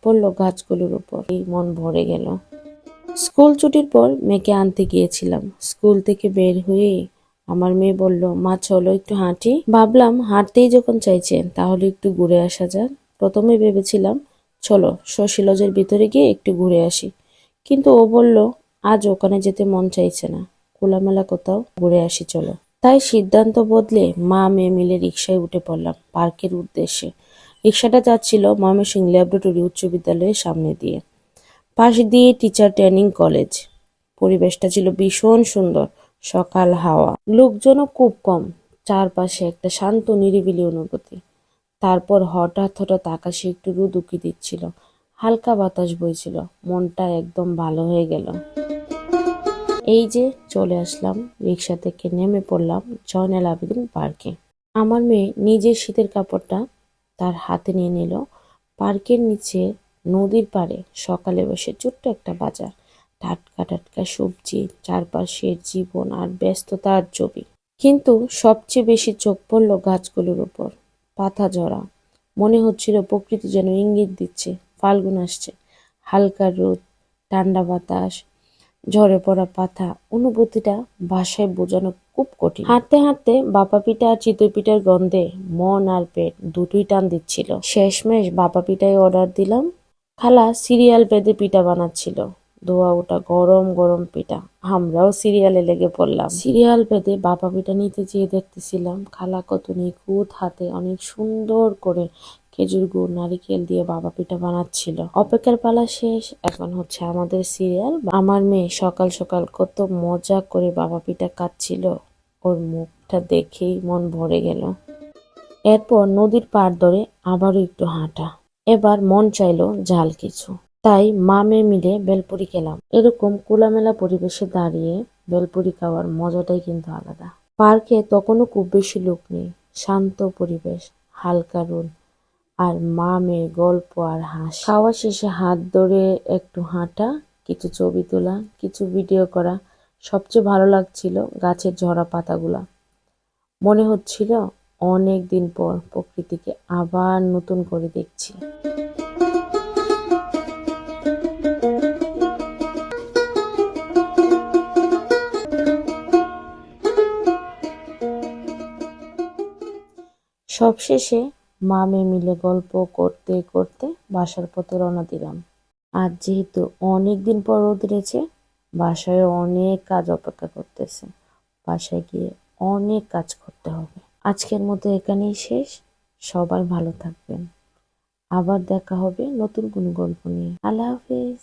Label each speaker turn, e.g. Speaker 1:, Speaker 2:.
Speaker 1: পড়লো গাছগুলোর উপর, এই মন ভরে গেল। স্কুল ছুটির পর মেয়েকে আনতে গিয়েছিলাম। স্কুল থেকে বের হয়ে আমার মেয়ে বলল, মা চলো একটু হাঁটি। ভাবলাম হাঁটতেই যখন চাইছেন তাহলে একটু ঘুরে আসা যাক। প্রথমে ভেবেছিলাম চলো শশী লজের ভিতরে গিয়ে একটু ঘুরে আসি, কিন্তু ও বলল আজ ওখানে যেতে মন চাইছে না, খোলামেলা কোথাও ঘুরে আসি চলো। তাই সিদ্ধান্ত বদলে মা মেয়ে মিলে রিকশায় উঠে পড়লাম পার্কের উদ্দেশ্যে। রিকশাটা যাচ্ছিল ময়মনসিংহ ল্যাবরেটরি উচ্চ বিদ্যালয়ের সামনে দিয়ে। পাশ দিয়ে টিচার ট্রেনিং কলেজ। পরিবেশটা ছিল ভীষণ সুন্দর, সকাল হাওয়া, লোকজনও খুব কম, চারপাশে একটা শান্ত নিরিবিলি অনুভূতি। তারপর হঠাৎ হঠাৎ আকাশে একটু রোদ উকি দিচ্ছিল, হালকা বাতাস বইছিল, মনটা একদম ভালো হয়ে গেল। এই যে চলে আসলাম, রিকশা থেকে নেমে পড়লাম জয়নাল আবেদিন পার্কে। আমার মেয়ে নিজের শীতের কাপড়টা তার হাতে নিয়ে নিল। পার্কের নিচে নদীর পাড়ে সকালে বসে ছোট্ট একটা বাজার, টাটকা টাটকা সবজি, চারপাশের জীবন আর ব্যস্ততার ছবি। কিন্তু সবচেয়ে বেশি চোখ পড়ল গাছগুলোর উপর, পাতা ঝরা। মনে হচ্ছিল প্রকৃতি যেন ইঙ্গিত দিচ্ছে ফাল্গুন আসছে। হালকা রোদ, ঠান্ডা বাতাস, ঝরে পড়া পাতা, অনুভূতিটা ভাষায় বোঝানো খুব কঠিন। হাঁটতে হাঁটতে বাপা পিঠা আর চিতই পিঠার গন্ধে মন আর পেট দুটোই টান দিচ্ছিল। শেষমেশ বাপা পিঠায় অর্ডার দিলাম। খালা সিরিয়াল বেঁধে পিঠা বানাচ্ছিল, ধোয়া ওটা গরম গরম পিঠা। আমরাও সিরিয়ালে লেগে পড়লাম। সিরিয়াল বেঁধে বাপা পিঠা নিতে যেয়ে দেখতেছিলাম খালা কত নিখুঁত হাতে অনেক সুন্দর করে খেজুর গুড় নারিকেল দিয়ে বাবা পিঠা বানাচ্ছিল। অপেক্ষার পালা শেষ, এখন হচ্ছে আমাদের সিরিয়াল। আমার মেয়ে সকাল সকাল কত মজা করে বাবা পিঠা কাটছিল, ওর মুখটা দেখেই মন ভরে গেল। এরপর নদীর পাড় ধরে আবারও একটু হাঁটা। এবার মন চাইলো ঝাল কিছু, তাই মা মেয়ে মিলে বেলপুরি খেলাম। এরকম খোলামেলা পরিবেশে দাঁড়িয়ে বেলপুরি খাওয়ার মজাটাই কিন্তু আলাদা। পার্কে তখনও খুব বেশি লোক নেই, শান্ত পরিবেশ, হালকা রোদ আর মা মেয়ের গল্প আর হাসি। খাওয়া শেষে হাত ধরে একটু হাঁটা, কিছু ছবি তোলা, কিছু ভিডিও করা। সবচেয়ে ভালো লাগছিল গাছের ঝরা পাতাগুলা। মনে হচ্ছিল অনেক দিন পর প্রকৃতিকে আবার নতুন করে দেখছি। সবশেষে মা মেয়ে মিলে গল্প করতে করতে বাসার পথে রওনা দিলাম। আজ যেহেতু অনেক দিন পর রোদ উঠেছে, বাসায় অনেক কাজ অপেক্ষা করতেছে। বাসায় গিয়ে অনেক কাজ করতে হবে। আজকের মতো এখানেই শেষ। সবাই ভালো থাকবেন। আবার দেখা হবে নতুন কোনো গল্প নিয়ে। আল্লাহ হাফেজ।